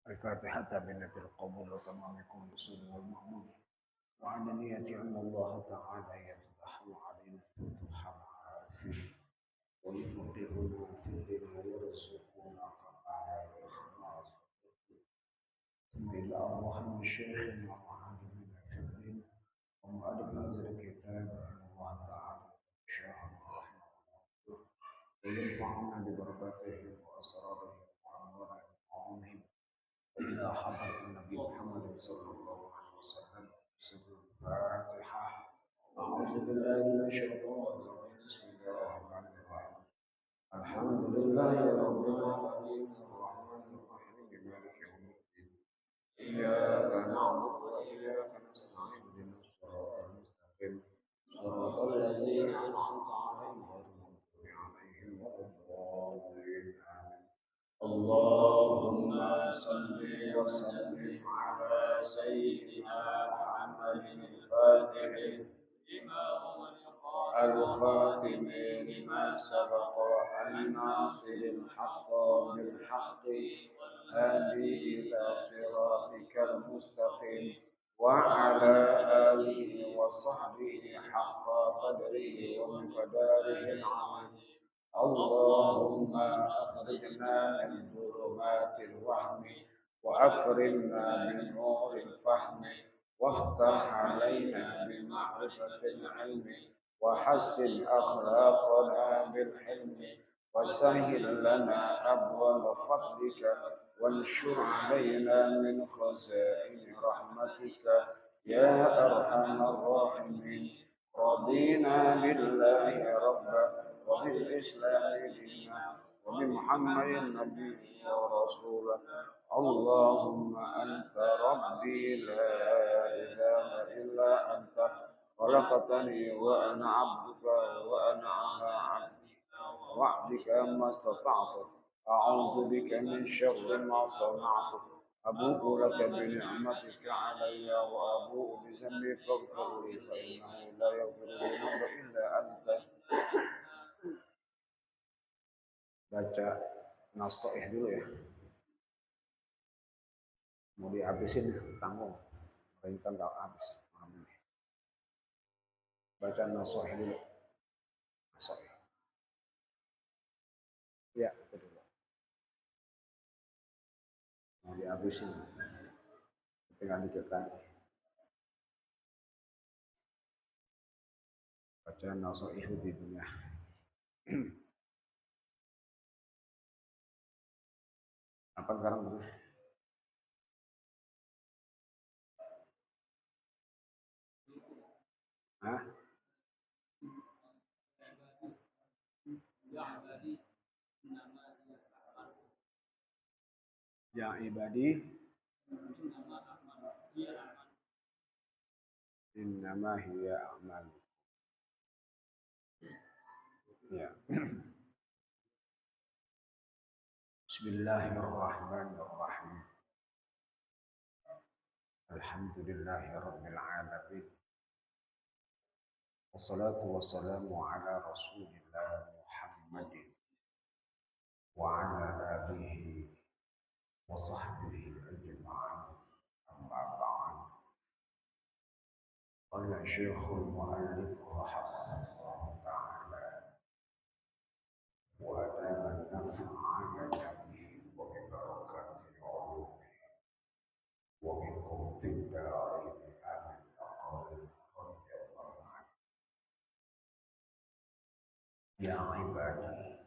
الفاتحة بنية القبول وتمام كل رسول والمأمون وعلى نية أن الله تعالى يفتح علينا فتوح العارفين ويفقهنا في الدين ويرزقنا كمال الإخلاص ثم إلى أرواح من شيخنا وعالمنا في الدين ومؤلف هذا الكتاب إن الله تعالى إن شاء الله وينفعنا ببركاتهم وأسرارهم وأنوارهم وعلومهم وإلى حضرة النبي محمد صلى الله عليه وسلم سر الفاتحة أعوذ بالله من الشيطان الرجيم بسم الله الرحمن الرحيم الحمد لله رب العالمين الرحمن الرحيم اللهم صل وسلم على سيدنا محمد الفاتح الخاتم لما سبق الناصر الحق بالحق هادي إلى صراطك المستقيم وعلى آله وصحبه حق قدره ومقداره العظيم اللهم أخرجنا من ظلمات الوهم وأكرمنا بنور الفهم وافتح علينا بمعرفة العلم وحسن أخلاقنا بالحلم وسهل لنا أبواب فضلك وانشر علينا من خزائن رحمتك يا أرحم الراحمين رضينا بالله ربا وبالإسلام دينا وبمحمد النبي ورسولا اللهم أنت ربي لا إله إلا أنت خلقتني وأنا عبدك وأنا على وعدك ما استطعت أعوذ بك من شر ما صنعت أبوء لك بنعمتك علي وأبوء بذنبي فاغفر لي فإنه لا يغفر الذنوب إلا أنت. Baca nasoih dulu ya, mau dihabisin ya, tanggung perintah nggak habis. Baca nasoih dulu, nasoih ya, itu dulu mau dihabisin, tinggal dikit lagi. Baca nasoih di dunia. Apa sekarang dulu? Hah? Ya ibadi innama hiya a'mal. Ya. Bismillahirrahmanirrahim. Alhamdulillahirabbil alamin. Wassalatu wassalamu ala Rasulillah Muhammadin wa ala alihi wa sahbihi ajma'in. Amma ba'd. Qala Syekhul Mu'allif rahimahullah ta'ala wa adama naf'ala jami'i wa bibarakati ulumihi wa bikum fid darain amin aqalim radhiyallahu anhu. Ya ibadi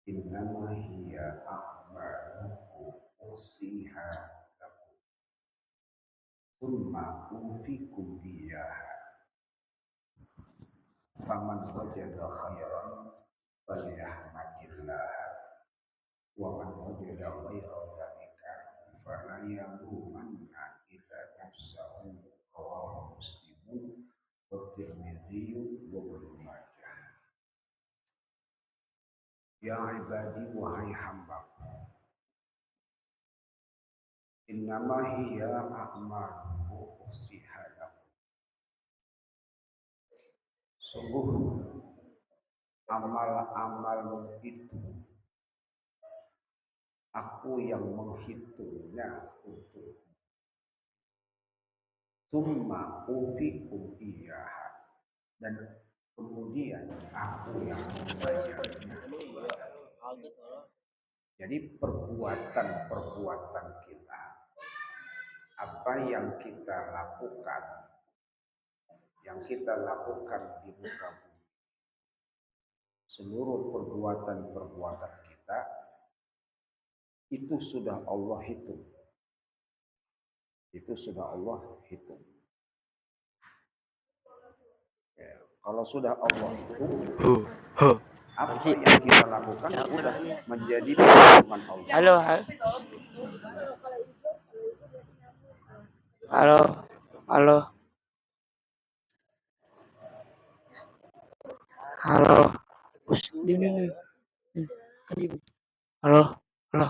innama hiya a'malukum usiha lakum thumma unfikum iyaha faman wajada khairan falyahmadillah wa man wajada ghaira dzalika fala yalumanna illa nafsahu rawahu muslimun wa tirmidzi wa ibnu majah. Ya ibadi wahai hambaku, innama hiya a'malukum usiha lakum. Sungguh amal-amalmu itu aku yang menghitungnya untuk summa ufikum iyaha dan kemudian aku yang membayarnya. Jadi perbuatan-perbuatan kita, apa yang kita lakukan di muka bumi, seluruh perbuatan-perbuatan kita itu sudah Allah hitung. Ya, kalau sudah Allah hitung, apa yang kita lakukan sudah menjadi perhitungan Allah. Halo. Halo, halo.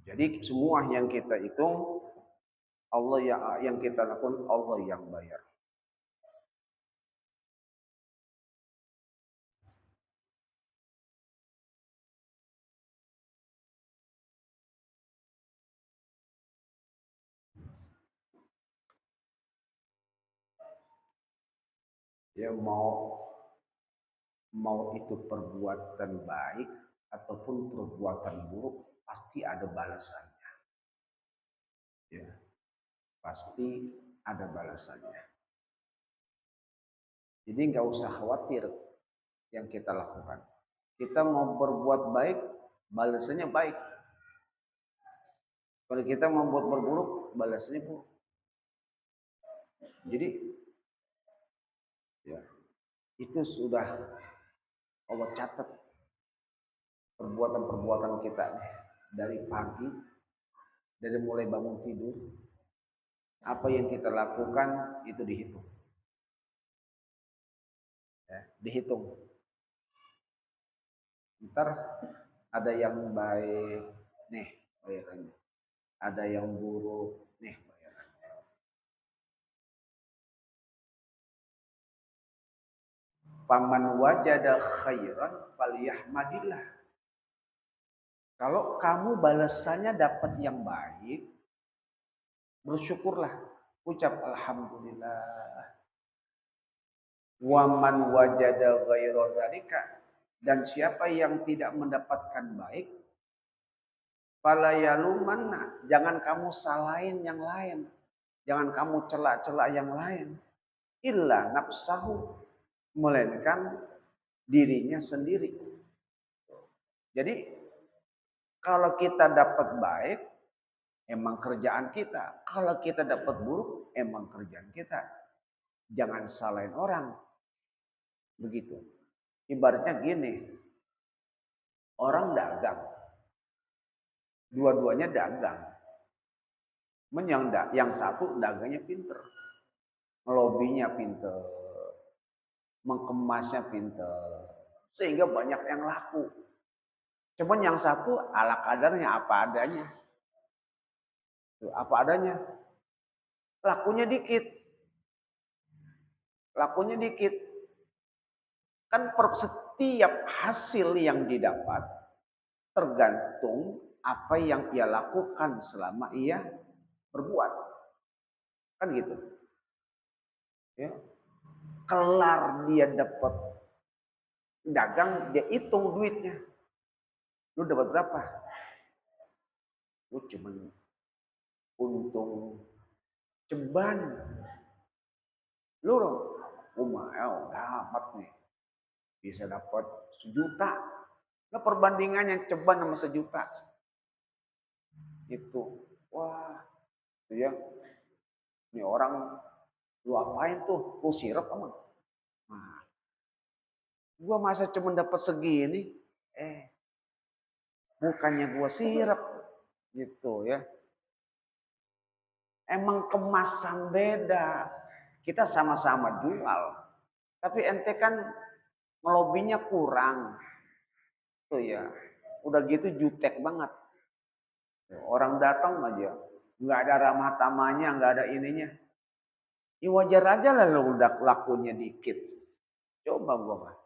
Jadi semua yang kita hitung Allah yang kita lakukan Allah yang bayar. Ya mau itu perbuatan baik ataupun perbuatan buruk pasti ada balasannya. Ya, pasti ada balasannya. Jadi nggak usah khawatir yang kita lakukan. Kita mau berbuat baik, balasannya baik. Kalau kita mau buat berburuk, balasannya buruk. Jadi ya, itu sudah Allah catat perbuatan-perbuatan kita dari pagi, dari mulai bangun tidur, apa yang kita lakukan itu dihitung. Ya, dihitung. Ntar ada yang baik, nih bayarannya. Ada yang buruk, nih bayarannya. Faman wajada khairan falyahmadillah. Kalau kamu balasannya dapat yang baik, bersyukurlah. Ucap alhamdulillah. Waman wajada ghaira zalika, dan siapa yang tidak mendapatkan baik, fala yalumanna, jangan kamu salahin yang lain, jangan kamu celak-celak yang lain, illa nafsahu, melainkan dirinya sendiri. Jadi kalau kita dapat baik, emang kerjaan kita. Kalau kita dapat buruk, emang kerjaan kita. Jangan salahin orang. Begitu. Ibaratnya gini, orang dagang. Dua-duanya dagang. Yang satu dagangnya pinter. Ngelobinya pinter. Mengemasnya pinter. Sehingga banyak yang laku. Cuman yang satu ala kadarnya apa adanya. Apa adanya. Lakunya dikit. Lakunya dikit. Kan setiap hasil yang didapat tergantung apa yang ia lakukan selama ia berbuat. Kan gitu. Ya. Kelar dia dapat dagang, dia hitung duitnya. Lu dapat berapa? Lu cuma untung ceban. Lu dapat nih. Bisa dapat 1 juta. Nah perbandingannya ceban sama 1 juta. Itu. Wah. Itu ya. Ini orang lu apain tuh? Lu sirap emang. Nah, gua masa cuma dapat segini, bukannya gua sirap gitu ya. Emang kemasan beda. Kita sama-sama jual. Tapi ente kan ngelobinya kurang. Tuh ya. Udah gitu jutek banget. Orang datang aja, nggak ada ramah tamahnya, nggak ada ininya. Ya wajar aja lah lo udah lakunya dikit. Coba gua mah.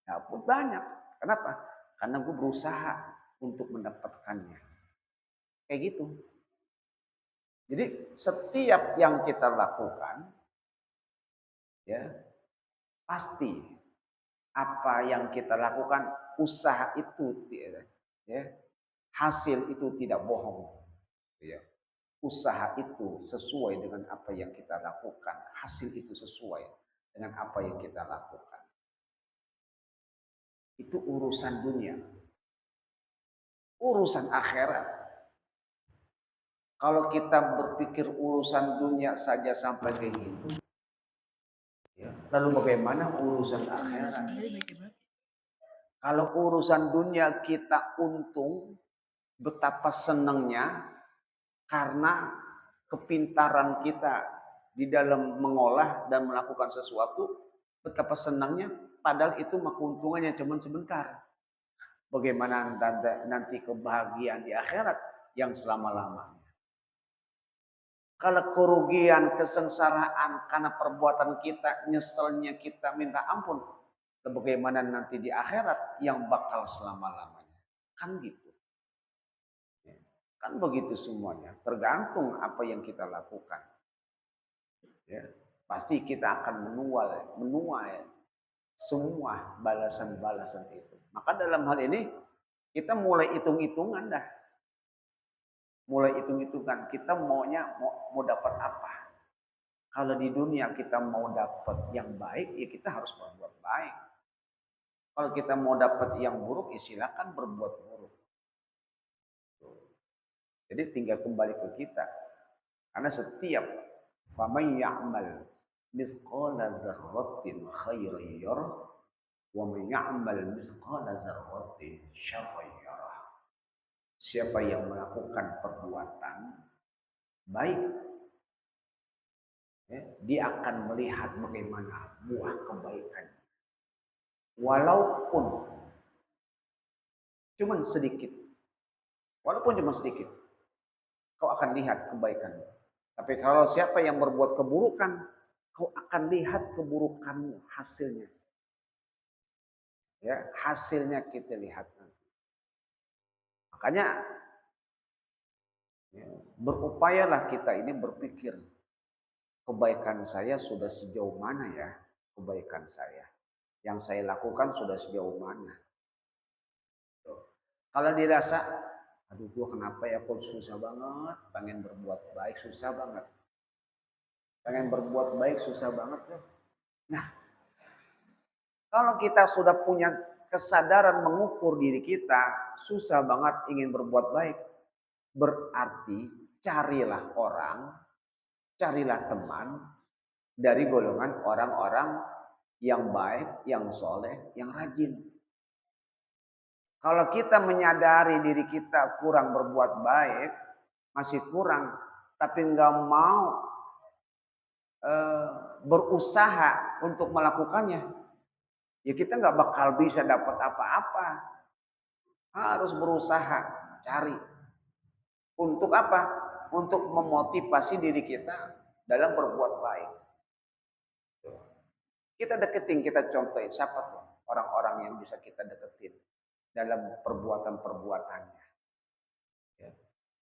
Dapet banyak. Kenapa? Karena gue berusaha untuk mendapatkannya. Kayak gitu. Jadi setiap yang kita lakukan, ya pasti apa yang kita lakukan, usaha itu, ya hasil itu tidak bohong. Ya. Usaha itu sesuai dengan apa yang kita lakukan, hasil itu sesuai dengan apa yang kita lakukan. Itu urusan dunia. Urusan akhirat. Kalau kita berpikir urusan dunia saja sampai kayak gitu, ya, lalu bagaimana urusan akhirat? Kalau urusan dunia kita untung, betapa senangnya karena kepintaran kita di dalam mengolah dan melakukan sesuatu, betapa senangnya padahal itu mah keuntungannya cuma sebentar. Bagaimana nanti kebahagiaan di akhirat yang selama-lamanya. Kalau kerugian, kesengsaraan karena perbuatan kita, nyeselnya kita minta ampun, bagaimana nanti di akhirat yang bakal selama-lamanya. Kan gitu. Kan begitu semuanya. Tergantung apa yang kita lakukan. Ya, pasti kita akan menuai semua balasan-balasan itu. Maka dalam hal ini kita mulai hitung-hitungan dah. Mulai hitung-hitungan kita mau dapat apa. Kalau di dunia kita mau dapat yang baik, ya kita harus berbuat baik. Kalau kita mau dapat yang buruk, ya silakan berbuat buruk. Jadi tinggal kembali ke kita. Karena setiap faman ya'mal misqala dzarratin khairan yarah wa man ya'mal misqala dzarratin syarran yarah. Siapa yang melakukan perbuatan baik, ya, dia akan melihat bagaimana buah kebaikan. Walaupun cuma sedikit. Walaupun cuma sedikit. Kau akan lihat kebaikan. Tapi kalau siapa yang berbuat keburukan, kau akan lihat keburukan hasilnya. Ya, hasilnya kita lihat nanti. Makanya ya, berupayalah kita ini berpikir, kebaikan saya sudah sejauh mana ya kebaikan saya. Yang saya lakukan sudah sejauh mana. Kalau dirasa, aduh gua kenapa ya kok susah banget, pengen berbuat baik susah banget. Pengen berbuat baik susah banget ya. Nah, kalau kita sudah punya kesadaran mengukur diri kita, susah banget ingin berbuat baik. Berarti carilah orang, carilah teman dari golongan orang-orang yang baik, yang soleh, yang rajin. Kalau kita menyadari diri kita kurang berbuat baik, masih kurang, tapi nggak mau berusaha untuk melakukannya, ya kita nggak bakal bisa dapat apa-apa. Harus berusaha cari. Untuk apa? Untuk memotivasi diri kita dalam berbuat baik. Kita deketin, kita contohin siapa tuh orang-orang yang bisa kita deketin dalam perbuatan-perbuatannya. Ya.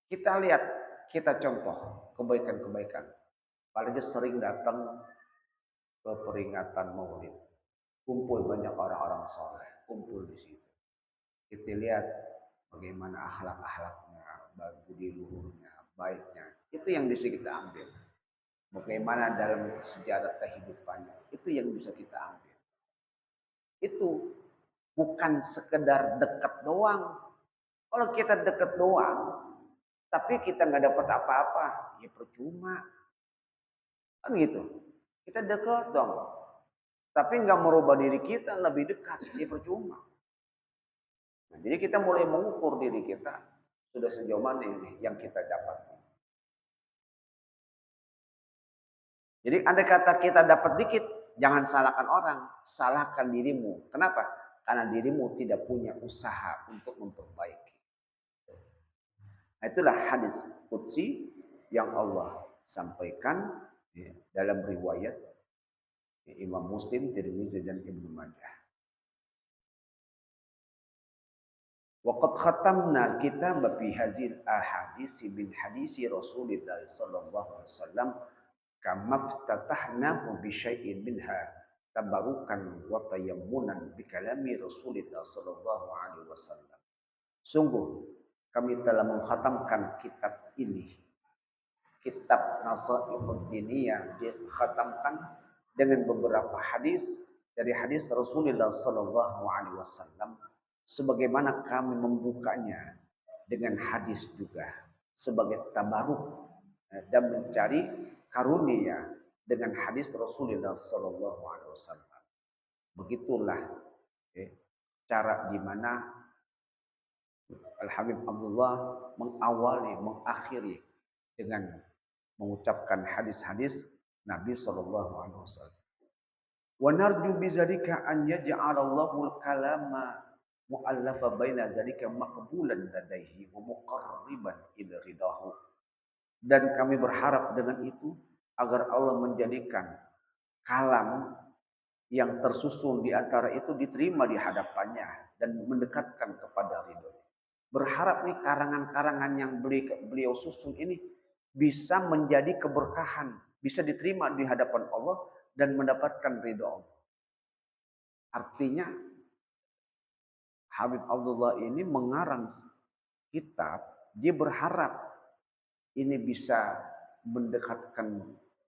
Kita lihat, kita contoh kebaikan-kebaikan. Apalagi sering datang ke peringatan Maulid. Kumpul banyak orang-orang soleh, kumpul di situ. Kita lihat bagaimana akhlak-akhlaknya, budi luhurnya, baiknya. Itu yang bisa kita ambil. Bagaimana dalam sejarah kehidupannya, itu yang bisa kita ambil. Itu bukan sekedar dekat doang. Kalau kita dekat doang, tapi kita nggak dapat apa-apa, ya percuma. Kan gitu. Kita dekat dong, tapi nggak merubah diri kita lebih dekat, ya percuma. Nah, jadi kita mulai mengukur diri kita sudah sejauh mana ini yang kita dapat. Jadi andai kata kita dapat dikit, jangan salahkan orang, salahkan dirimu. Kenapa? Karena dirimu tidak punya usaha untuk memperbaiki. Nah, itulah hadis qudsi yang Allah sampaikan ya, dalam riwayat ya, Imam Muslim, Tirmizi dan Ibnu Majah. Waqad khatamna kitab bi hazil ahadits min hadisi Rasulillah sallallahu alaihi wasallam kama ftatahnahu bi syai'in minha tabarukan wa tayammunan bi kalami Rasulillah sallallahu alaihi wasallam. Sungguh kami telah mengkhatamkan kitab ini. Kitab Nasaihud Diniyah dikhatamkan dengan beberapa hadis dari hadis Rasulullah sallallahu alaihi wasallam sebagaimana kami membukanya dengan hadis juga sebagai tabaruk dan mencari karunia dengan hadis Rasulullah sallallahu alaihi wasallam. Begitulah cara di mana Al-Habib Abdullah mengawali, mengakhiri dengan mengucapkan hadis-hadis Nabi sallallahu alaihi wasallam. Wa narju bizalika an yaj'alallahu al-kalama mu'allafa baina zalika maqbulan ladaihi wa muqarriban ila ridahu. Dan kami berharap dengan itu agar Allah menjadikan kalam yang tersusun di antara itu diterima di hadapannya dan mendekatkan kepada ridho. Berharap nih karangan-karangan yang beliau susun ini bisa menjadi keberkahan, bisa diterima di hadapan Allah dan mendapatkan ridho Allah. Artinya Habib Abdullah ini mengarang kitab, dia berharap ini bisa mendekatkan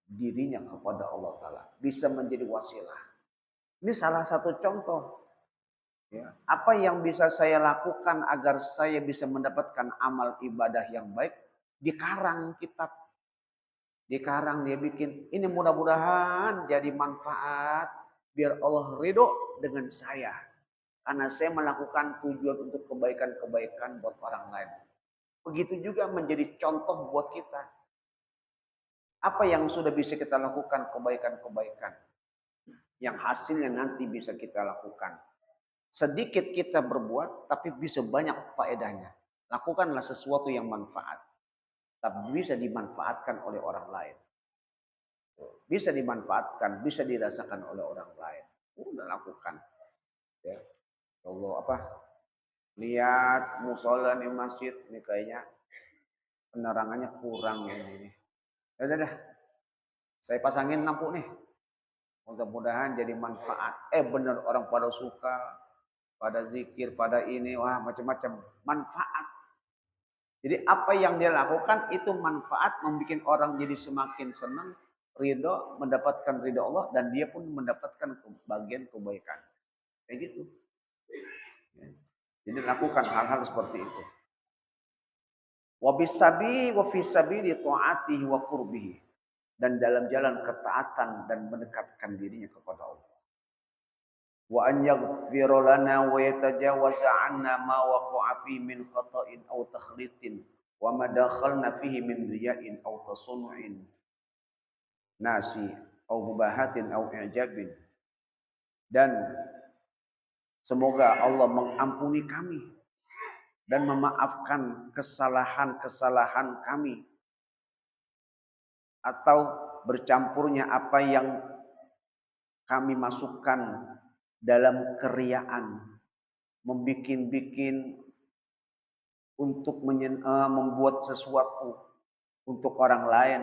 dirinya kepada Allah Ta'ala, bisa menjadi wasilah. Ini salah satu contoh. Ya, apa yang bisa saya lakukan agar saya bisa mendapatkan amal ibadah yang baik? Dikarang kitab. Dikarang dia bikin. Ini mudah-mudahan jadi manfaat. Biar Allah ridho dengan saya. Karena saya melakukan tujuan untuk kebaikan-kebaikan buat orang lain. Begitu juga menjadi contoh buat kita. Apa yang sudah bisa kita lakukan kebaikan-kebaikan. Yang hasilnya nanti bisa kita lakukan. Sedikit kita berbuat, tapi bisa banyak faedahnya. Lakukanlah sesuatu yang manfaat, tapi bisa dimanfaatkan oleh orang lain. Bisa dimanfaatkan, bisa dirasakan oleh orang lain. Udah lakukan. Ya. Allah apa? Lihat musola di masjid, ini kayaknya penerangannya kurang ya ini. Ya udah, saya pasangin lampu nih. Mudah-mudahan jadi manfaat. Bener orang pada suka, pada zikir, pada ini, wah macam-macam manfaat. Jadi apa yang dia lakukan itu manfaat, membuat orang jadi semakin senang, ridho, mendapatkan ridho Allah, dan dia pun mendapatkan bagian kebaikan. Kayak gitu. Ya. Jadi lakukan hal-hal seperti itu. Wa bisabi wa fi sabili ta'atihi wa qurbihi. Dan dalam jalan ketaatan dan mendekatkan dirinya kepada Allah. Wa an yaghfira lana wa yatajawaza 'anna ma waqa'a fi min khata'in aw takhlitin wa ma dakhalna fihi min riya'in aw tasunnu'in nasi aw mubahatin aw i'jabin. Dan semoga Allah mengampuni kami dan memaafkan kesalahan-kesalahan kami atau bercampurnya apa yang kami masukkan dalam keriaan, membikin untuk membuat sesuatu untuk orang lain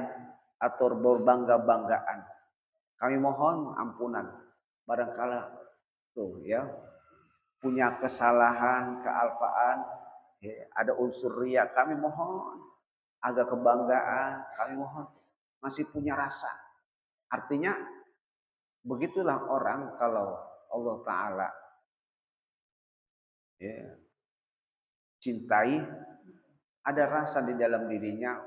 atau berbangga-banggaan. Kami mohon ampunan. Barangkala tuh ya punya kesalahan, kealpaan, ya, ada unsur riya, kami mohon. Agak kebanggaan, kami mohon. Masih punya rasa. Artinya begitulah orang kalau Allah Ta'ala ya, cintai, ada rasa di dalam dirinya,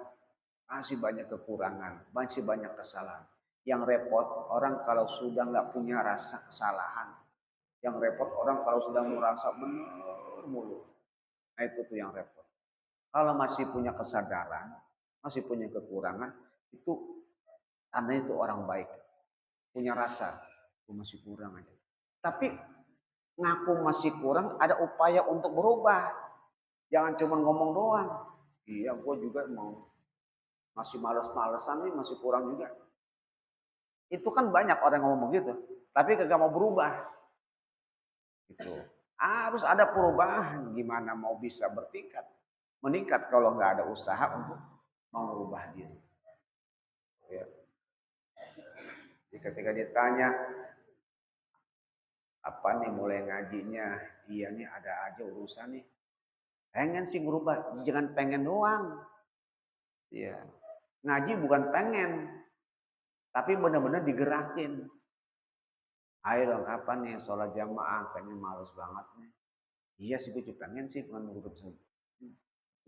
masih banyak kekurangan, masih banyak kesalahan. Yang repot orang kalau sudah nggak punya rasa kesalahan. Yang repot orang kalau sudah merasa benar mulu. Nah itu tuh yang repot. Kalau masih punya kesadaran, masih punya kekurangan, itu tanda itu orang baik. Punya rasa, aku masih kurang aja. Tapi ngaku masih kurang, ada upaya untuk berubah. Jangan cuma ngomong doang. Iya, gue juga mau masih males-malesan nih, masih kurang juga. Itu kan banyak orang ngomong gitu, tapi kagak mau berubah. Gitu. Harus ada perubahan. Gimana mau bisa bertingkat, meningkat kalau nggak ada usaha untuk mengubah diri. Ya. Jadi ketika ditanya, apa nih mulai ngajinya? Iya nih ada aja urusan nih. Pengen sih berubah, jangan pengen doang. Iya. Ngaji bukan pengen, tapi benar-benar digerakin. Ayo dong kapan nih sholat jamaah, kayaknya males banget nih. Iya sih gue juga pengen sih, bukan berubah.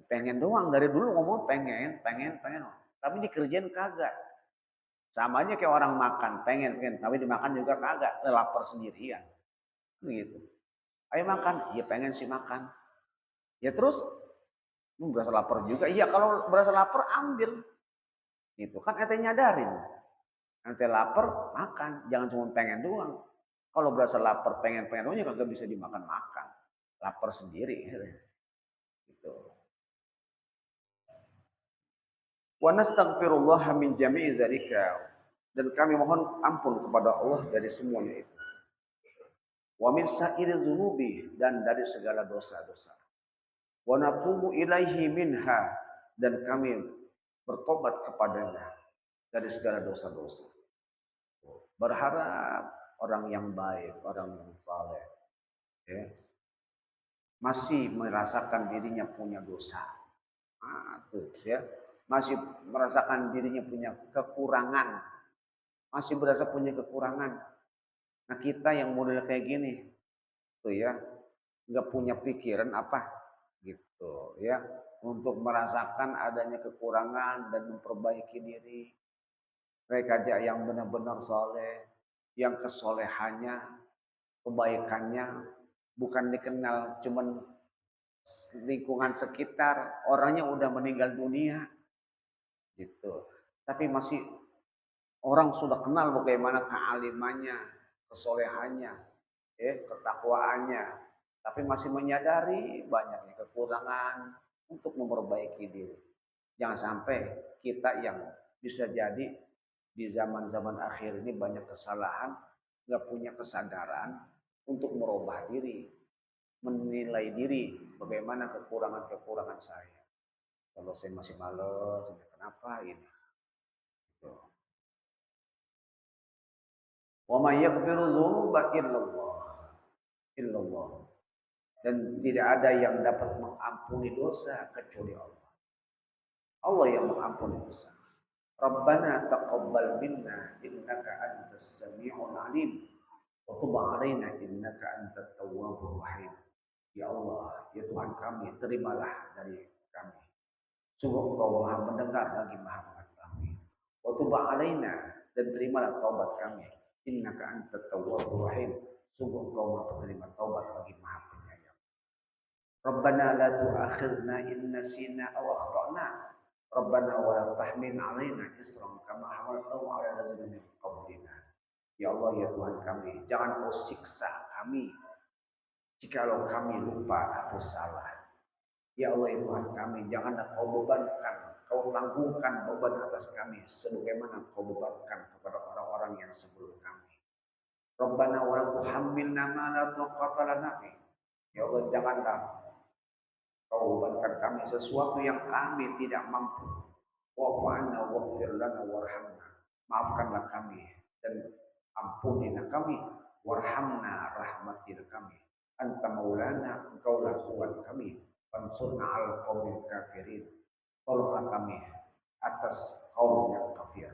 Pengen doang, dari dulu ngomong pengen. Tapi dikerjain kagak. Sama aja kayak orang makan, pengen. Tapi dimakan juga kagak, lapar sendirian. Begitu. Ayo makan, iya pengen sih makan. Ya terus, berasa lapar juga. Iya kalau berasa lapar ambil. Gitu kan ente nyadarin. Nanti lapar, makan. Jangan cuma pengen doang. Kalau berasa lapar, pengen-pengen doang, ya kagak bisa dimakan-makan. Lapar sendiri. Gitu. Wa nastaghfirullah min jami'i zalika. Dan kami mohon ampun kepada Allah dari semuanya itu. Wa min sa'iri dzunubi, dan dari segala dosa-dosa. Wa natubu ilaihi minha, dan kami bertobat kepadanya dari segala dosa-dosa. Berharap orang yang baik, orang yang saleh, ya, masih merasakan dirinya punya dosa. Tuh, ya. Masih merasakan dirinya punya kekurangan, masih berasa punya kekurangan. Nah, kita yang model kayak gini, tuh ya, nggak punya pikiran apa, gitu ya, untuk merasakan adanya kekurangan dan memperbaiki diri. Mereka aja yang benar-benar soleh, yang kesolehannya, kebaikannya bukan dikenal cuman lingkungan sekitar, orangnya udah meninggal dunia, gitu. Tapi masih orang sudah kenal bagaimana kealimannya, kesolehannya, ketakwaannya, tapi masih menyadari banyaknya kekurangan untuk memperbaiki diri. Jangan sampai kita yang bisa jadi di zaman-zaman akhir ini banyak kesalahan, nggak punya kesadaran untuk merubah diri, menilai diri, bagaimana kekurangan-kekurangan saya. Kalau saya masih males, kenapa ini? Gitu. Wa may yaghfiru dzunuba illallah. Dan tidak ada yang dapat mengampuni dosa kecuali Allah. Allah yang mengampuni dosa. Rabbana taqabbal minna innaka antas sami'ul alim wa tub 'alaina innaka antat tawwabur rahim. Ya Allah, ya Tuhan kami, terimalah dari kami. Sungguh Engkau Maha mendengar lagi Maha mengetahui. Wa tub 'alaina, dan terimalah taubat kami. Innaka antat tawwabur rahim. Sungguh Engkau Maha penerima taubat lagi Maha penyayang. Rabbana la tu'akhidna in nasina aw akhtana. Rabbana wa la tahmil 'alaina isran kama hamaltahu 'ala ladzina min qablina. Ya Allah, ya Tuhan kami, jangan Kau siksa kami jikalau kami lupa atau salah. Ya Allah, ya Tuhan kami, janganlah Kau bebankan, Kau tanggungkan beban atas kami sebagaimana Kau bebankan kepada orang-orang yang sebelum kami. Rabbana wa la tuhammilna ma la taqata lana bih. Ya Allah, janganlah Kau bebankan kami sesuatu yang kami tidak mampu. Wa'fu 'anna waghfir lana warhamna. Maafkanlah kami dan ampunilah kami. Warhamna, rahmatilah kami. Anta maulana, Engkaulah Tuhan kami. Fansurna 'alal qaumil kafirin. Tolonglah kami atas kaum yang kafir.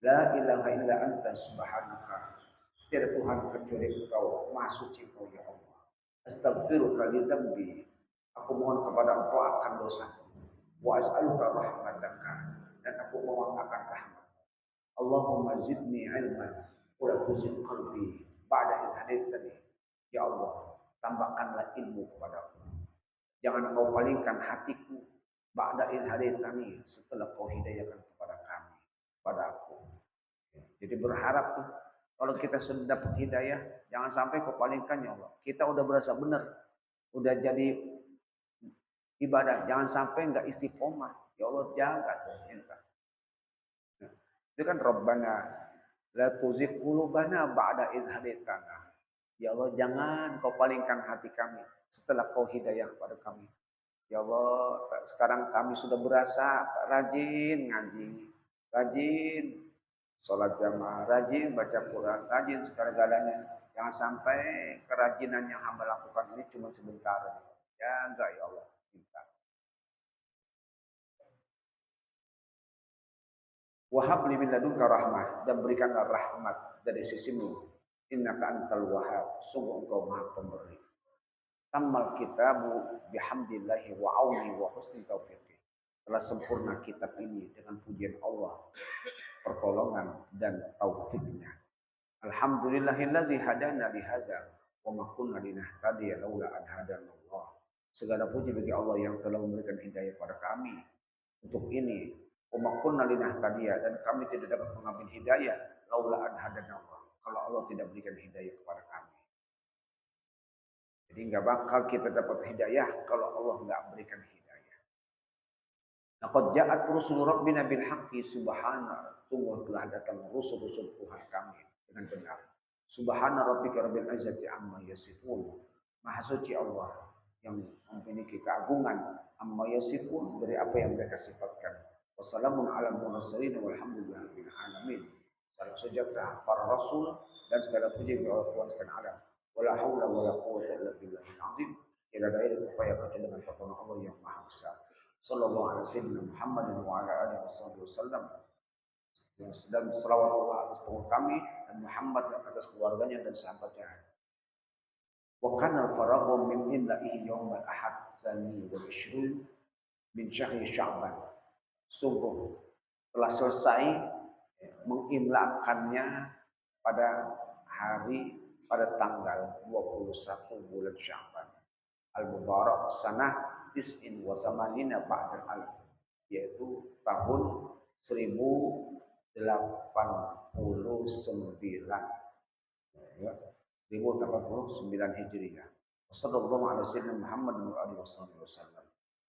La ilaha illa anta subhanaka. Tiada Tuhan kecuali Engkau, Maha Suci Engkau ya Allah. Astaghfiruka li dzambi. Aku mohon kepada Engkau akan dosaku. Wa as'aluka rahmataka, dan aku mohon akan rahmat. Allahumma zidni ilman wa la tuzigh qalbi ba'da idh hadaitani. Ya Allah, tambahkanlah ilmu kepadaku. Jangan Kau palingkan hatiku ba'da idh hadaitani, setelah Kau hidayahkan kepada kami, kepada aku. Jadi berharap tuh kalau kita sudah dapat hidayah, jangan sampai Kau palingkan ya Allah. Kita udah berasa benar, udah jadi ibadah, jangan sampai enggak istiqomah. Ya Allah, jaga tuh kita. Nah, itu kan Rabbana la tuzigh qulubana ba'da idh hadaitana. Ya Allah, jangan Kau palingkan hati kami setelah Kau hidayah kepada kami. Ya Allah, sekarang kami sudah berasa rajin ngaji, rajin sholat jamaah, rajin baca Quran, rajin segala-galanya. Jangan sampai kerajinan yang hamba lakukan ini cuma sebentar. Ya enggak ya Allah, minta. Wahab li min ladunka rahmah, dan berikanlah rahmat dari sisimu. Innaka antal wahhab, sungguh Engkau Maha Pemberi. Tamal kitabu bihamdillahi wa auni wa husni taufiqi. Telah sempurna kitab ini dengan pujian Allah, pertolongan dan taufiknya. Alhamdulillahillazi hadana lihaza wa ma kunna linahtadiya laula an hadana Allah. Segala puji bagi Allah yang telah memberikan hidayah kepada kami untuk ini. Wa ma kunna linahtadiya, dan kami tidak dapat mengambil hidayah laula an hadanallah. Kalau Allah tidak berikan hidayah kepada kami. Jadi nggak bakal kita dapat hidayah kalau Allah nggak berikan hidayah. Laqad ja'at rusul rabbina bil haqqi subhana. Sungguh telah datang rusul-rusul Tuhan kami dengan benar. Subhana rabbika rabbil izzati amma yasifun. Maha suci Allah yang memiliki keagungan amma yasifun dari apa yang mereka sifatkan. Wassalamun ala mursalin walhamdulillahil alamin. Salam sejahtera para rasul dan segala puji bagi Allah Tuhan sekalian alam. Wala haula wala quwwata illa billahil azim. Tidak ada ilmu upaya kecuali dengan pertolongan Allah yang Maha Besar. Sallallahu alaihi wasallam Muhammad wa ala alihi wasallam. Dan selawat Allah atas pengurus kami dan Muhammad dan atas keluarganya dan sahabatnya. Wa kana al-faraghu min imla'ihi yawm al-ahad tsani wa 20 min syahri Sya'ban. Sungguh telah selesai mengimlakannya pada tanggal 21 bulan Sya'ban. Al-Mubarak sanah tis'in wa samanina ba'dal alf, yaitu tahun 1089 ya, 1089 Hijriah. Wassallallahu ala sayyidina Muhammad wa alihi wasallam.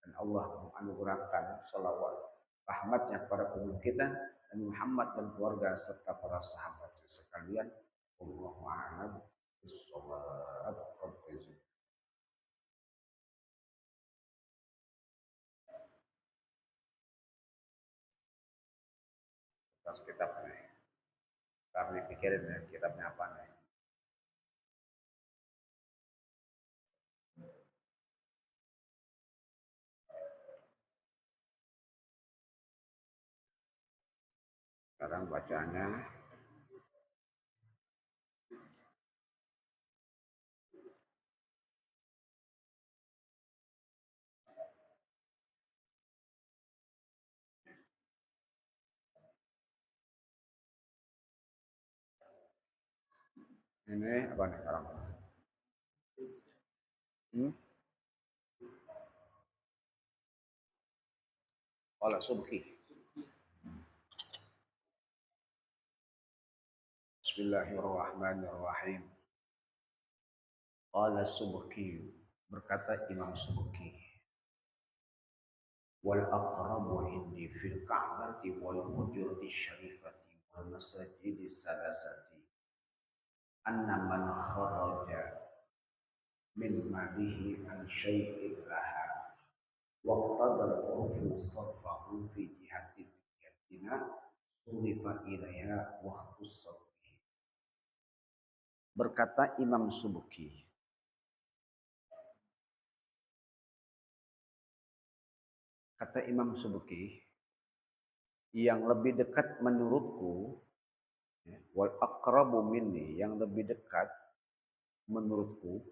Dan Allah menganugerahkan salawat rahmatnya kepada pemimpin kita dan Muhammad dan keluarga serta para sahabat sekalian. Allahu a'lam bissawab. Atas kitabnya. Kita pikirin ya, kitabnya apa nih. Sekarang bacanya ini apa nih sekarang? Qala Subki. Bismillahirrahmanirrahim. Qala Subki, berkata Imam Subki. Wal aqrabu indi fil ka'bati wal hujurati syarifati wal masajidi salasati anna man kharaja min malihi an syai'in laha waqtadal urfu sarfahu fi jihati tiyatina surifa ilaiha waktu sabbihi. Berkata Imam Subki, kata Imam Subki, yang lebih dekat menurutku, wal aqrabu minni, yang lebih dekat menurutku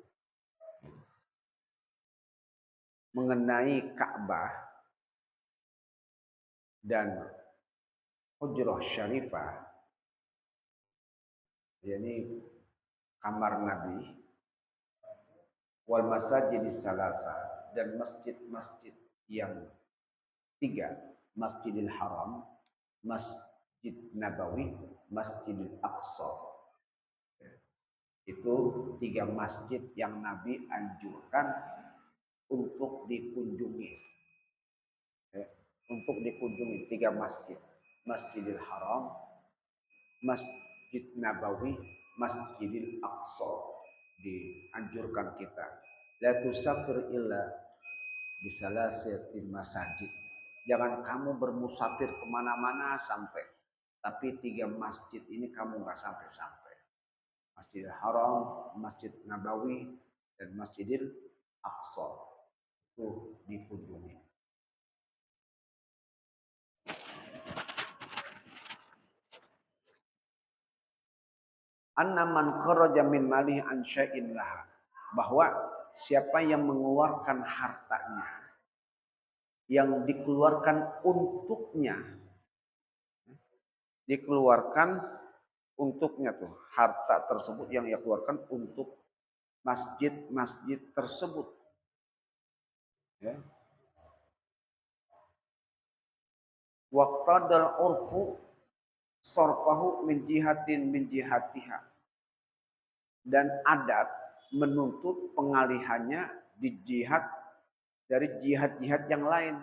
mengenai Ka'bah dan Hujrah Syarifah, yakni kamar Nabi, wal masajid salasa, dan masjid-masjid yang 3, Masjidil Haram, Masjid Nabawi, Masjidil Aqsa. Itu 3 masjid yang Nabi anjurkan untuk dikunjungi. Untuk dikunjungi 3 masjid. Masjidil Haram, Masjid Nabawi, Masjidil Aqsa. Dianjurkan kita. La tusafir illa bisalasatil masajid. Jangan kamu bermusafir kemana-mana sampai. Tapi 3 masjid ini kamu nggak sampai-sampai. Masjidil Haram, Masjid Nabawi, dan Masjidil Aqsa. Itu dikunjungi. Anna man kharaja min malihi an syai'in laha. Bahwa siapa yang mengeluarkan hartanya, yang dikeluarkan untuknya, tuh harta tersebut yang ia keluarkan untuk masjid-masjid tersebut, ya. Waqtadal urfu sorfahu min jihatiha, dan adat menuntut pengalihannya di jihad dari jihad-jihad yang lain.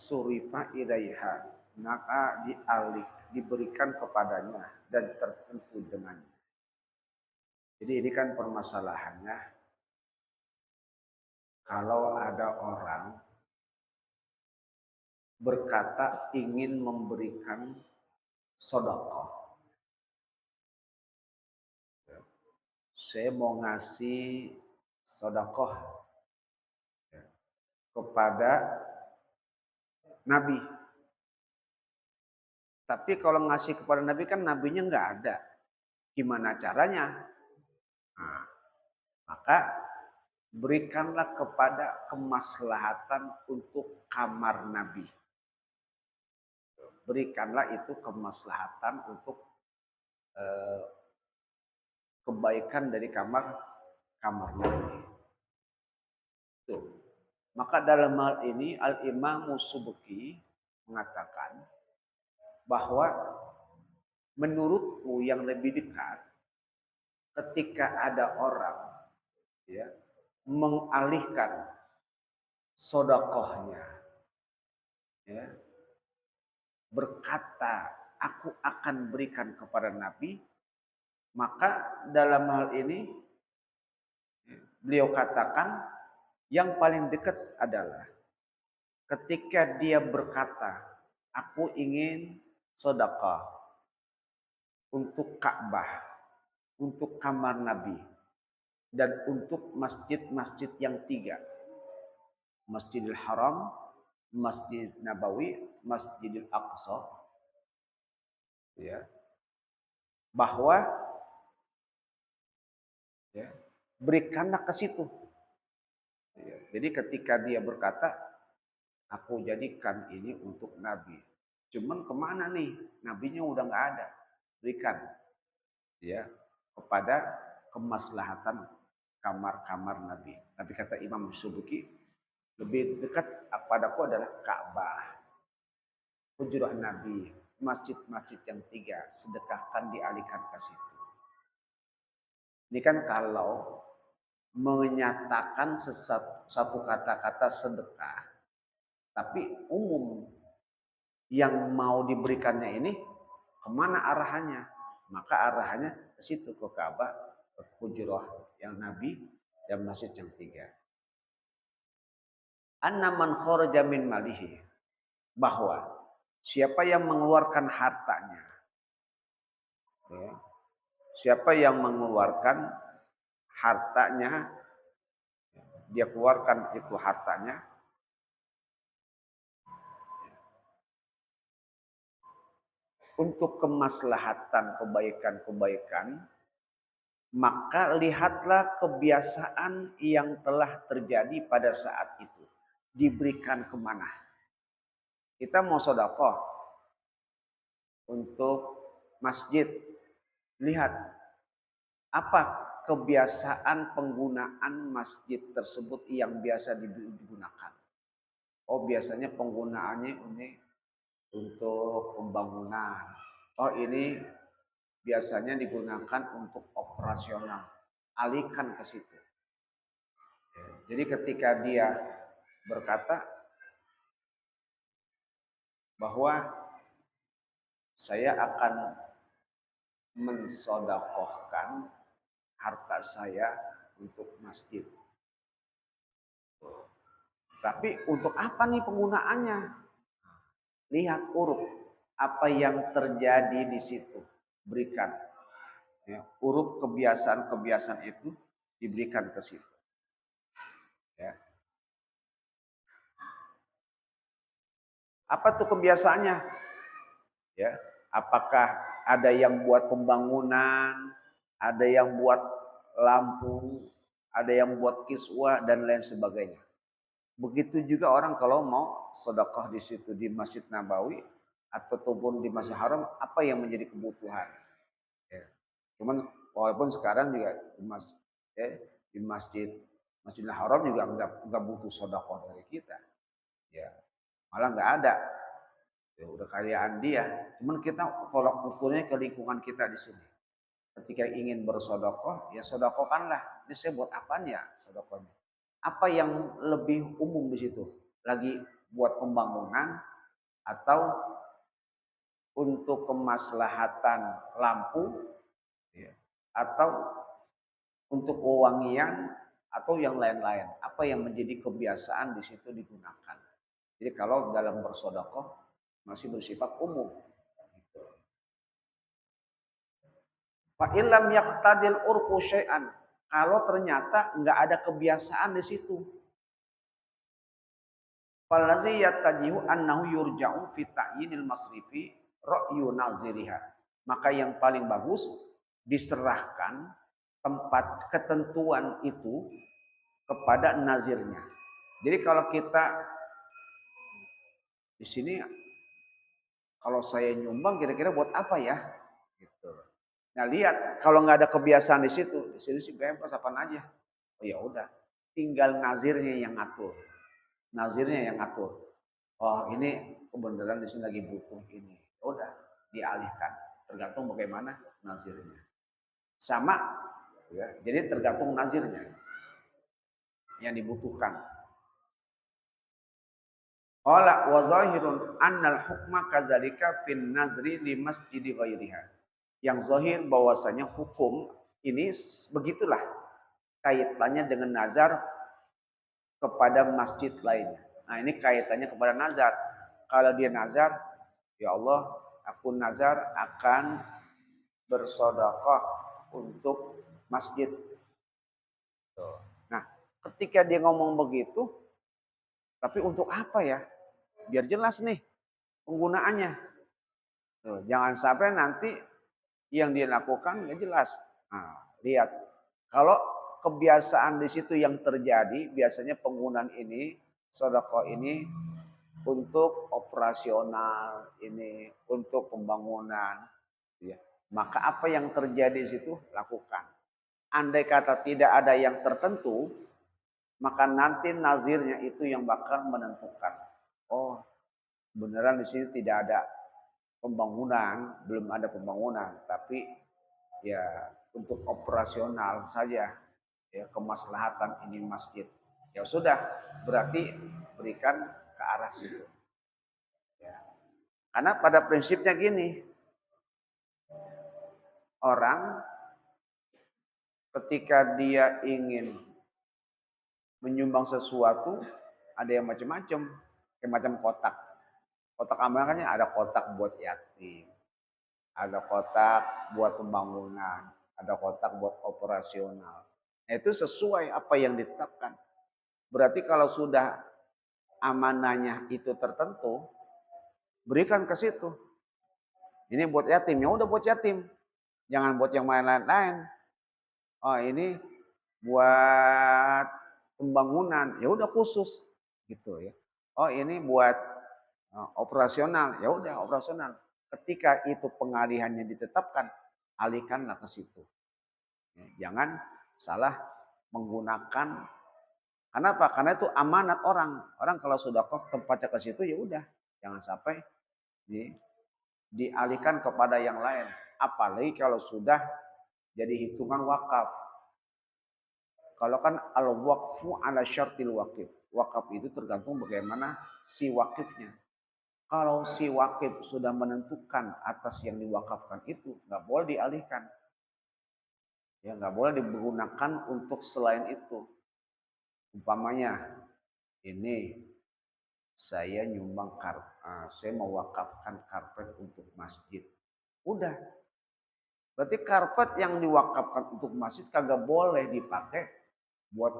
Surifa ilaiha, maka diberikan kepadanya dan tertentu dengannya. Jadi ini kan permasalahannya, kalau ada orang berkata ingin memberikan sedekah, saya mau ngasih sedekah kepada Nabi. Tapi kalau ngasih kepada Nabi kan Nabinya nggak ada. Gimana caranya? Nah, maka berikanlah kepada kemaslahatan untuk kamar Nabi. Berikanlah itu kemaslahatan untuk kebaikan dari kamar kamar Nabi. Tuh. Maka dalam hal ini Al-Imam Subki mengatakan bahwa menurutku yang lebih dekat ketika ada orang ya mengalihkan sodakohnya ya berkata aku akan berikan kepada Nabi, maka dalam hal ini beliau katakan yang paling dekat adalah ketika dia berkata aku ingin sedekah untuk Ka'bah, untuk kamar Nabi, dan untuk masjid-masjid yang 3. Masjidil Haram, Masjid Nabawi, Masjidil Aqsa. Ya. Bahwa ya, berikanlah ke situ. Ya. Jadi ketika dia berkata, aku jadikan ini untuk Nabi. Cuman kemana nih? Nabinya udah nggak ada. Berikan ya kepada kemaslahatan kamar-kamar Nabi. Tapi kata Imam Subki, lebih dekat padaku adalah Ka'bah, hujrah Nabi, masjid-masjid yang 3, sedekahkan dialihkan ke situ. Ini kan kalau menyatakan satu kata-kata sedekah, tapi umum yang mau diberikannya ini kemana arahannya? Maka arahannya ke situ, ke Ka'bah, ke hujrah yang Nabi dan masjid yang 3. Anna man kharaja min malihi, bahwa siapa yang mengeluarkan hartanya, ya, siapa yang mengeluarkan hartanya, dia keluarkan itu hartanya untuk kemaslahatan kebaikan-kebaikan, maka lihatlah kebiasaan yang telah terjadi pada saat itu. Diberikan kemana? Kita mau sedekah untuk masjid. Lihat apa kebiasaan penggunaan masjid tersebut yang biasa digunakan. Oh, biasanya penggunaannya ini untuk pembangunan. Oh, ini biasanya digunakan untuk operasional. Alihkan ke situ. Jadi ketika dia berkata bahwa saya akan mensodakohkan harta saya untuk masjid. Tapi untuk apa nih penggunaannya? Lihat uruf apa yang terjadi di situ. Berikan. Ya, uruf kebiasaan-kebiasaan itu diberikan ke situ. Ya. Apa tuh kebiasaannya? Ya, apakah ada yang buat pembangunan, ada yang buat lampu, ada yang buat kiswah dan lain sebagainya. Begitu juga orang kalau mau sedekah di situ di Masjid Nabawi ataupun di Masjid Haram, apa yang menjadi kebutuhan. Ya. Cuman walaupun sekarang juga di Masjidil Haram juga nggak butuh sedekah dari kita. Ya, malah nggak ada. Ya, udah kayaan dia. Cuman kita kalau ukurnya ke lingkungan kita di sini. Ketika ingin bersedekah, ya sedekahkanlah. Ini saya buat apanya sedekahnya? Apa yang lebih umum di situ? Lagi buat pembangunan atau untuk kemaslahatan lampu, ya, atau untuk wewangian atau yang lain-lain. Apa yang menjadi kebiasaan di situ digunakan. Jadi kalau dalam bersedekah masih bersifat umum. Fa illam yaqtadil urfu syai'an. Kalau ternyata nggak ada kebiasaan di situ. Falazi yattajihu annahu yurja'u fi ta'yinil masrifi ra'yu naziriha. Maka yang paling bagus diserahkan tempat ketentuan itu kepada nazirnya. Jadi kalau kita di sini kalau saya nyumbang kira-kira buat apa ya? Gitu. Nah, lihat kalau nggak ada kebiasaan di situ, di sini sih bebas apaan aja. Oh ya udah, tinggal nazirnya yang ngatur. Nazirnya yang ngatur. Oh ini kebenaran di sini lagi butuh ini. Ya udah, dialihkan. Tergantung bagaimana nazirnya. Sama, ya. Jadi tergantung nazirnya yang dibutuhkan. Qala wa zahirun annal hukma kadzalika fin nazri li masjidi ghairiha. Yang zahir bahwasanya hukum ini begitulah kaitannya dengan nazar kepada masjid lainnya. Nah, ini kaitannya kepada nazar. Kalau dia nazar, ya Allah, aku nazar akan bersedekah untuk masjid. Nah, ketika dia ngomong begitu, tapi untuk apa ya? Biar jelas nih penggunaannya. Tuh, jangan sampai nanti yang dia lakukan nggak jelas. Nah, lihat. Kalau kebiasaan di situ yang terjadi, biasanya penggunaan ini, sedekah ini untuk operasional, ini untuk pembangunan. Ya. Maka apa yang terjadi di situ lakukan. Andai kata tidak ada yang tertentu, maka nanti nazirnya itu yang bakal menentukan. Oh, beneran di sini tidak ada pembangunan, belum ada pembangunan, tapi ya untuk operasional saja, ya kemaslahatan ini masjid. Ya sudah, berarti berikan ke arah situ. Ya. Karena pada prinsipnya gini, orang ketika dia ingin menyumbang sesuatu, ada yang macam-macam, kayak macam kotak. Kotak amal kan ada kotak buat yatim, ada kotak buat pembangunan, ada kotak buat operasional. Nah, itu sesuai apa yang ditetapkan. Berarti kalau sudah amanahnya itu tertentu, berikan ke situ. Ini buat yatim, ya udah buat yatim. Jangan buat yang lain-lain. Oh, ini buat pembangunan, ya udah khusus gitu ya. Oh, ini buat operasional, ya udah operasional. Ketika itu pengalihannya ditetapkan, alihkanlah ke situ. Jangan salah menggunakan. Kenapa? Karena itu amanat orang. Orang kalau sudah kok tempatnya ke situ ya udah, jangan sampai dialihkan kepada yang lain. Apalagi kalau sudah jadi hitungan wakaf. Kalau kan al-waqfu ala syartil waqif. Wakaf itu tergantung bagaimana si wakifnya. Kalau si wakif sudah menentukan atas yang diwakafkan itu, nggak boleh dialihkan. Ya nggak boleh digunakan untuk selain itu. Umpamanya ini saya nyumbang saya mewakafkan karpet untuk masjid. Udah. Berarti karpet yang diwakafkan untuk masjid kagak boleh dipakai buat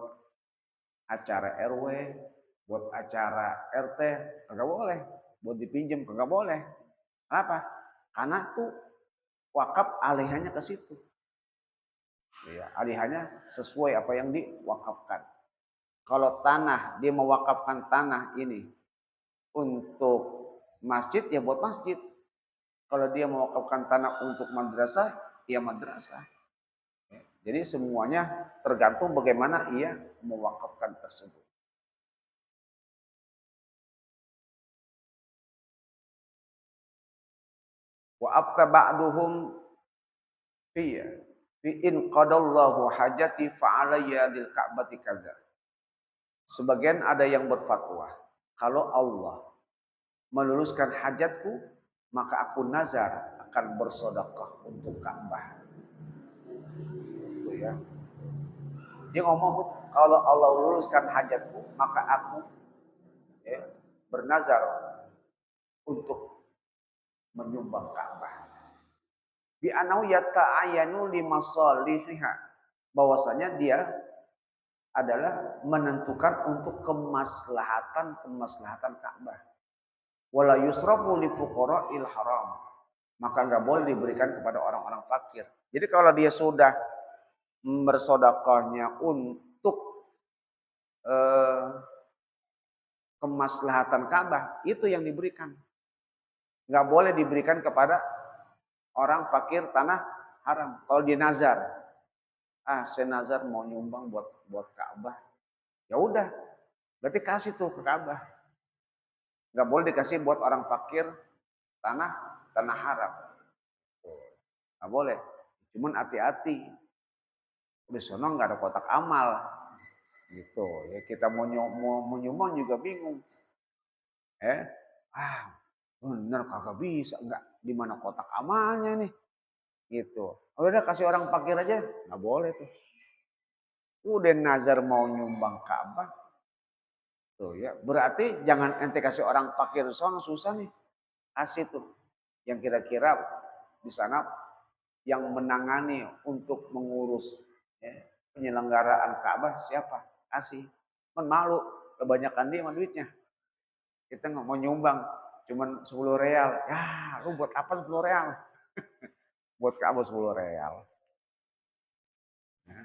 acara RW, buat acara RT, kagak boleh. Buat dipinjam kagak boleh. Kenapa? Karena tuh wakaf alihannya ke situ. Ya, alihannya sesuai apa yang diwakafkan. Kalau tanah, dia mewakafkan tanah ini untuk masjid, ya buat masjid. Kalau dia mewakafkan tanah untuk madrasah, ya madrasah. Jadi semuanya tergantung bagaimana ia mewakafkan tersebut. Wa afta ba'duhum fi in qadallahu hajati fa'alayya lil ka'bati kaza. Sebagian ada yang berfatwa, kalau Allah meluluskan hajatku, maka aku nazar akan bersedekah untuk Ka'bah. Itu ya. Dia ngomong, kalau Allah luluskan hajatku, maka aku ya, bernazar untuk menyumbang Ka'bah. Bi anau yata'ayanu limasalihiha. Bahwasanya dia adalah menentukan untuk kemaslahatan Ka'bah. Wala yusrafu li fuqara'il haram. Maka enggak boleh diberikan kepada orang-orang fakir. Jadi kalau dia sudah bersedekahnya untuk kemaslahatan Ka'bah, itu yang diberikan. Enggak boleh diberikan kepada orang fakir tanah haram. Kalau dia nazar, saya nazar mau nyumbang buat Ka'bah. Ya udah, berarti kasih tuh ke Ka'bah. Nggak boleh dikasih buat orang fakir tanah tanah haram. Nggak boleh. Cuman hati-hati. Di sono nggak ada kotak amal. Gitu. Ya kita mau nyumbang juga bingung. Bener kagak bisa. Nggak, di mana kotak amalnya nih? Gitu. Udah kasih orang fakir aja. Nggak boleh tuh. Udah nazar mau nyumbang Ka'bah. Tuh ya, berarti jangan ente kasih orang fakir sono susah nih. Kasih tuh yang kira-kira di sana yang menangani untuk mengurus ya, penyelenggaraan Ka'bah siapa? Kasih. Kan malu, kebanyakan dia sama duitnya. Kita nggak mau nyumbang, cuman 10 real. Ya, lu buat apa 10 real? Buat Ka'bah 10 real. Ya.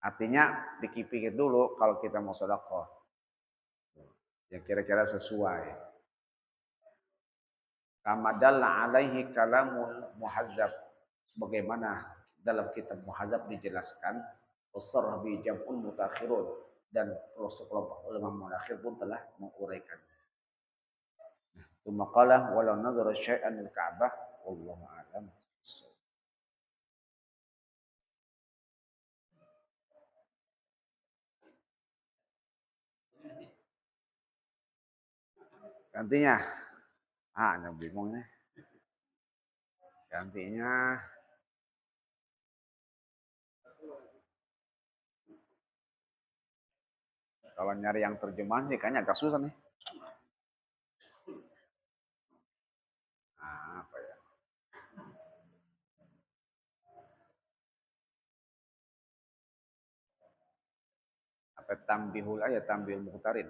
Artinya pikir-pikir dulu kalau kita mau sedekah. Yang kira-kira sesuai. Kama dalla alaihi kalamul muhazzab. Sebagaimana dalam kitab muhazzab dijelaskan, wasarra bi jam'un mutakhirun, dan sekelompok ulama mutakhir pun telah menguraikan. Tsumma qala walau nazara syai'an lil Ka'bah wallahu a'lam. Gantinya, yang bingung nih. Gantinya kalau nyari yang terjemahan sih kayaknya agak susah nih. Apa ya? Apa tambihul aja, tambihul muhtarin.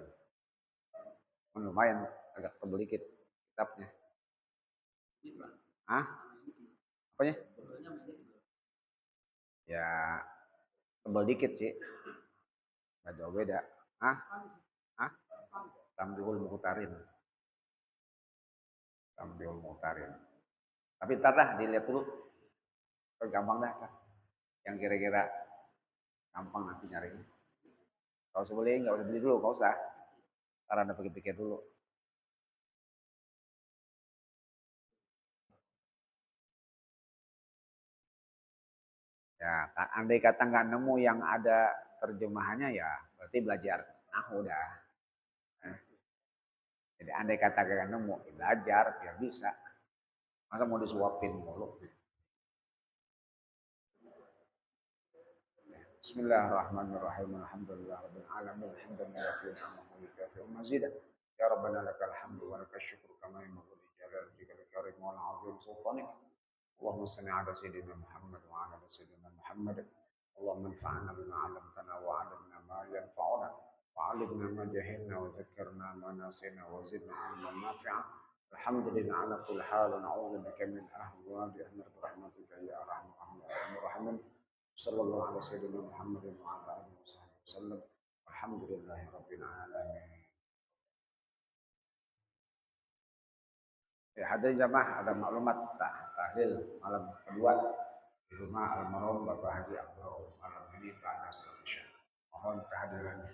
Lumayan agak tebel dikit kitabnya. Apanya? Ya tebel dikit sih. Gak jauh beda. Hah? Tambihul muhtarin. Tambihul muhtarin. Tapi ntar dah dilihat dulu. Gampang dah kan. Yang kira-kira gampang nanti nyarinya. Kalau sebeli nggak usah beli dulu, nggak usah. Ntar Anda pikir-pikir dulu. Ya, andai kata nggak nemu yang ada terjemahannya ya, berarti belajar nahu dah. Jadi andai kata nggak nemu, ya belajar biar bisa. Masa mau disuapin mulu? Bismillahirrahmanirrahim. Alhamdulillahirabbil alamin. Alhamdulillah fi ni'amahu wa kafi mazidah. Ya Rabbana lakal hamdu wa lakal syukru kama yanbaghi li jalali wajhikal karim wal 'azim sultanik. Allahumma salli ala sayyidina Muhammad wa ala ali sayyidina Muhammad. Allahumma anfa'na bima 'allamtana wa 'allimna ma yanfa'una wa 'allimna ma jahilna wa dhakkirna ma nasina wa zidna 'ilman nafi'a. Alhamdulillah ala kulli hal wa na'udzu bika min ahwali amr rahmatika ya arhamar rahimin. Sallallahu alaihi sayyidina Muhammadin wa ala alihi wasallam. Alhamdulillahi rabbil alamin. Ya, hadir jamaah ada maklumat tahlil malam kedua di rumah almarhum Bapak Haji Abdul malam ini pada salat Isya. Mohon kehadirannya.